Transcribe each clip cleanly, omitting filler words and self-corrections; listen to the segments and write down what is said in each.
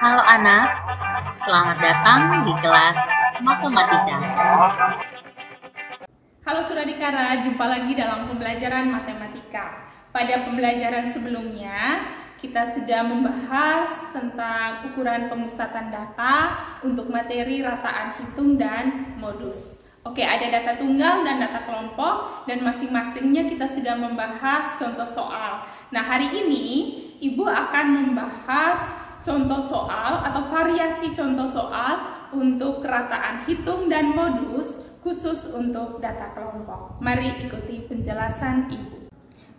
Halo anak, selamat datang di kelas Matematika. Halo Suradikara, jumpa lagi dalam pembelajaran matematika. Pada pembelajaran sebelumnya, kita sudah membahas tentang ukuran pemusatan data untuk materi rataan hitung dan modus. Oke, ada data tunggal dan data kelompok, dan masing-masingnya kita sudah membahas contoh soal. Nah, hari ini Ibu akan membahas contoh soal atau variasi contoh soal untuk rataan hitung dan modus khusus untuk data kelompok. Mari ikuti penjelasan Ibu.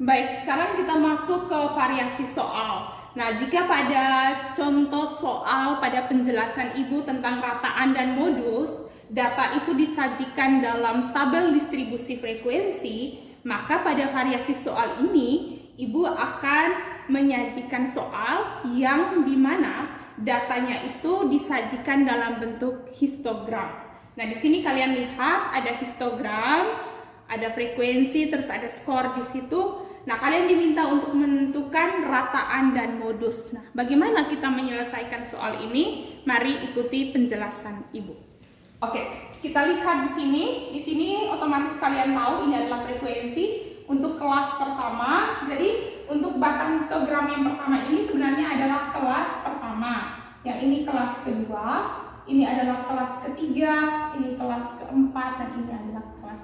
Baik, sekarang kita masuk ke variasi soal. Nah, jika pada contoh soal pada penjelasan Ibu tentang rataan dan modus, data itu disajikan dalam tabel distribusi frekuensi, maka pada variasi soal ini Ibu akan menyajikan soal yang dimana datanya itu disajikan dalam bentuk histogram. Nah, di sini kalian lihat ada histogram, ada frekuensi, terus ada skor di situ. Nah, kalian diminta untuk menentukan rataan dan modus. Nah, bagaimana kita menyelesaikan soal ini? Mari ikuti penjelasan Ibu. Oke, kita lihat di sini. Di sini otomatis kalian tahu ini adalah frekuensi untuk kelas pertama. Jadi untuk batang histogram yang pertama ini sebenarnya adalah kelas pertama. Yang ini kelas kedua, ini adalah kelas ketiga, ini kelas keempat, dan ini adalah kelas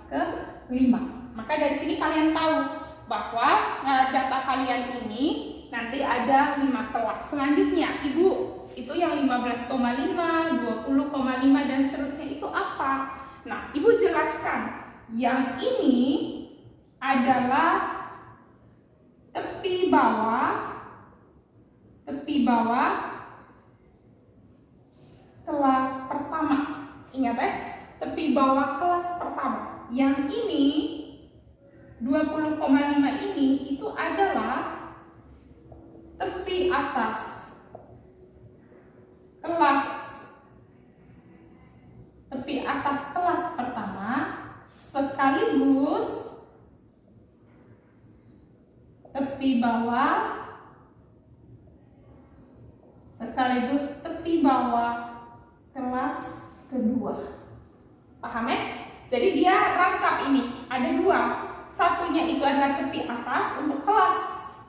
kelima. Maka dari sini kalian tahu bahwa data kalian ini nanti ada 5 kelas. Selanjutnya, Ibu, itu yang 15,5, 20,5 dan seterusnya itu apa? Nah, Ibu jelaskan. Yang ini adalah tepi bawah kelas pertama. Ingat ya, tepi bawah kelas pertama. Yang ini 20,5 ini itu adalah tepi atas kelas pertama sekaligus tepi bawah kelas kedua. Paham ya? Jadi dia rangkap ini. Ada 2. Satunya itu adalah tepi atas untuk kelas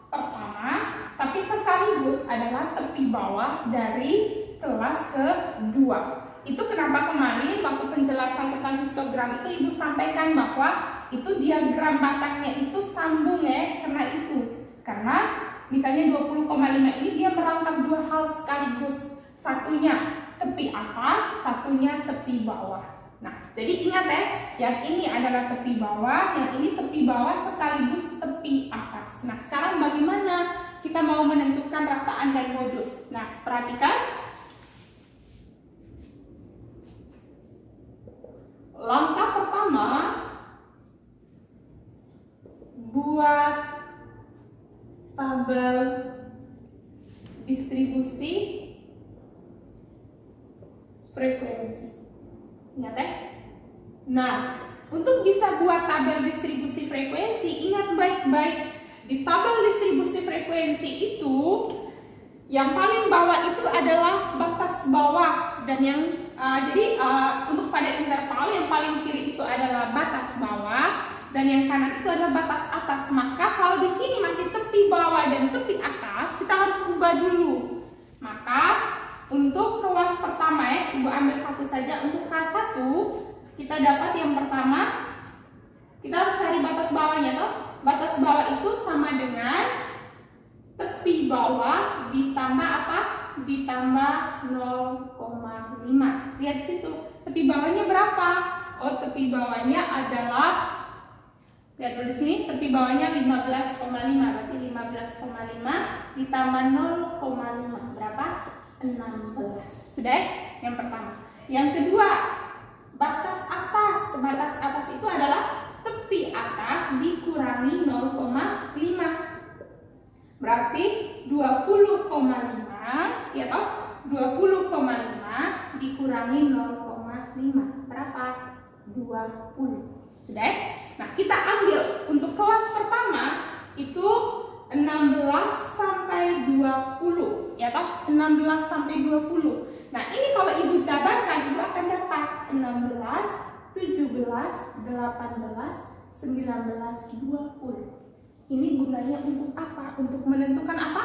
pertama, tapi sekaligus adalah tepi bawah dari kelas kedua. Itu kenapa kemarin waktu penjelasan tentang histogram itu Ibu sampaikan bahwa itu diagram batangnya itu sambung ya, karena misalnya 20,5 ini dia merangkap 2 hal sekaligus, satunya tepi atas, satunya tepi bawah. Nah, jadi ingat ya, yang ini adalah tepi bawah, yang ini tepi bawah sekaligus tepi atas. Nah, sekarang bagaimana kita mau menentukan rataan dan modus? Nah, perhatikan. Langkah pertama, buat tabel distribusi frekuensi. Ingat ya? Nah, untuk bisa buat tabel distribusi frekuensi, ingat baik-baik. Di tabel distribusi frekuensi itu, yang paling bawah itu adalah batas bawah, dan yang untuk pada interval yang paling kiri itu adalah batas bawah, dan yang kanan itu adalah batas atas. Maka kalau di sini masih tepi bawah dan tepi atas, kita harus ubah dulu. Maka untuk kelas pertama ya, Ibu ambil satu saja. Untuk K1 kita dapat yang pertama, kita harus cari batas bawahnya toh. Batas bawah itu sama dengan tepi bawah ditambah apa? Ditambah 0,5. Lihat situ. Tepi bawahnya berapa? Oh, tepi bawahnya adalah, lihat dulu di sini, tepi bawahnya 15,5. Berarti 15,5 ditambah 0,5 berapa? 16. Sudah ya? Yang pertama. Yang kedua, batas atas. Batas atas itu adalah tepi atas dikurangi 0,5. Berarti 20,5, ya toh? 20,5 dikurangi 0,5 berapa? 20. Sudah ya? Nah, kita ambil untuk kelas pertama itu 16 sampai 20. ya toh, 16 sampai 20. Nah, ini kalau Ibu jabarkan, Ibu akan dapat 16, 17, 18, 19, 20. Ini gunanya untuk apa? Untuk menentukan apa?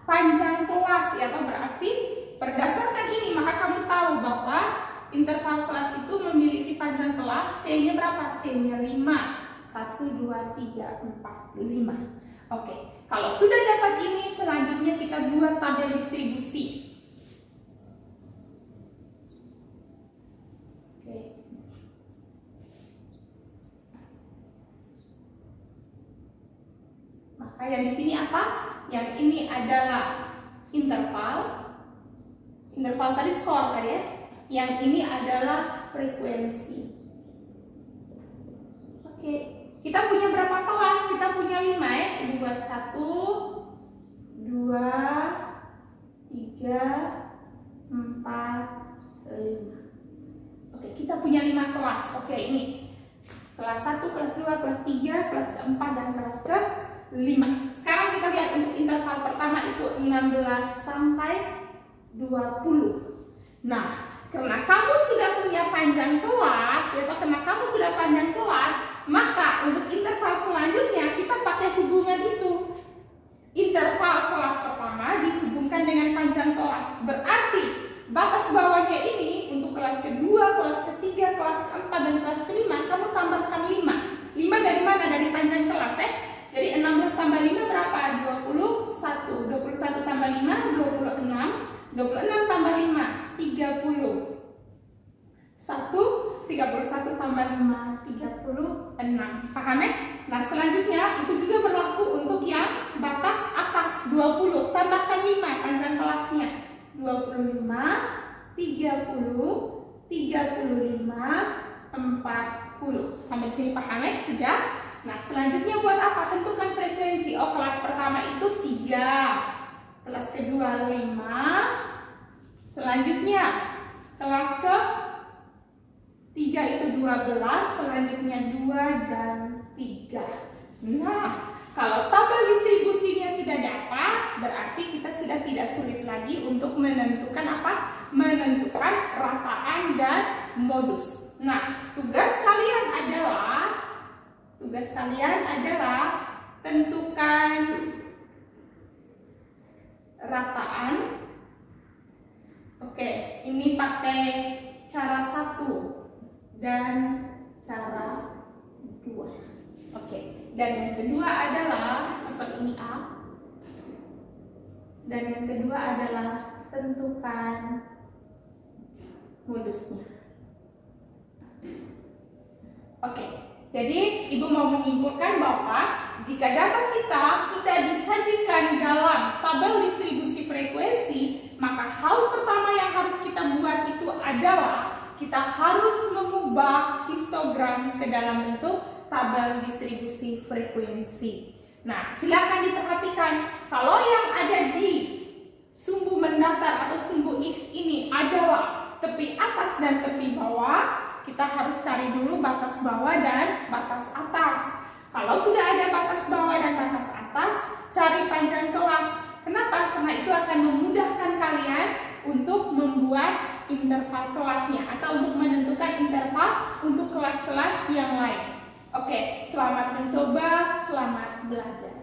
Panjang kelas, ya toh, berarti berdasarkan ini maka kamu tahu bahwa interval kelas itu memiliki panjang kelas C-nya berapa? C-nya 5. 1, 2, 3, 4, 5. Oke, kalau sudah dapat ini, selanjutnya kita buat tabel distribusi. Oke. Maka yang di sini apa? Yang ini adalah interval. Interval tadi skor tadi ya. Yang ini adalah frekuensi. Oke, kita punya berapa kelas? Kita punya 5 ya. Ibu buat 1, 2, 3, 4, 5. Oke, kita punya 5 kelas. Oke, ini kelas 1, kelas 2, kelas 3, kelas 4, dan kelas ke-5. Sekarang kita lihat untuk interval pertama itu 16 sampai 20. Nah, karena kamu sudah punya panjang kelas, atau karena kamu sudah panjang kelas, maka untuk interval selanjutnya kita pakai hubungan itu. Interval kelas pertama dihubungkan dengan panjang kelas. Berarti batas bawahnya ini untuk kelas kedua, kelas ketiga, kelas keempat, dan kelas kelima kamu tambahkan 5. 5 dari mana? Dari panjang kelas ya. Jadi 16 tambah 5 berapa? 21. 21 tambah 5 26. 26 tambah 5 30. 31 tambah 5 36. Paham ya? Nah, selanjutnya itu juga berlaku untuk yang batas atas 20. Tambahkan 5 panjang kelasnya. 25, 30, 35, 40. Sampai sini paham ya? Sudah? Nah, selanjutnya buat apa? Tentukan frekuensi. Oh, kelas pertama itu 3. Kelas kedua 5. Selanjutnya kelas ke-3 itu 12, selanjutnya 2 dan 3. Nah, kalau tabel distribusinya sudah dapat, berarti kita sudah tidak sulit lagi untuk menentukan apa? Menentukan rataan dan modus. Nah, tugas kalian adalah tentukan rataan. Oke, ini pakai cara 1 dan cara 2. Oke, dan yang kedua adalah, ini A. Dan yang kedua adalah tentukan modusnya. Oke, jadi Ibu mau menyimpulkan bahwa jika data kita tidak disajikan dalam tabel distribusi frekuensi, maka hal pertama yang harus kita buat itu adalah kita harus mengubah histogram ke dalam bentuk tabel distribusi frekuensi. Nah, silakan diperhatikan, kalau yang ada di sumbu mendatar atau sumbu X ini adalah tepi atas dan tepi bawah, kita harus cari dulu batas bawah dan batas atas. Kalau sudah ada batas bawah dan batas atas, cari panjang kelas. Kenapa? Karena itu akan memudahkan kalian untuk membuat interval kelasnya atau untuk menentukan interval untuk kelas-kelas yang lain. Oke, selamat mencoba, selamat belajar.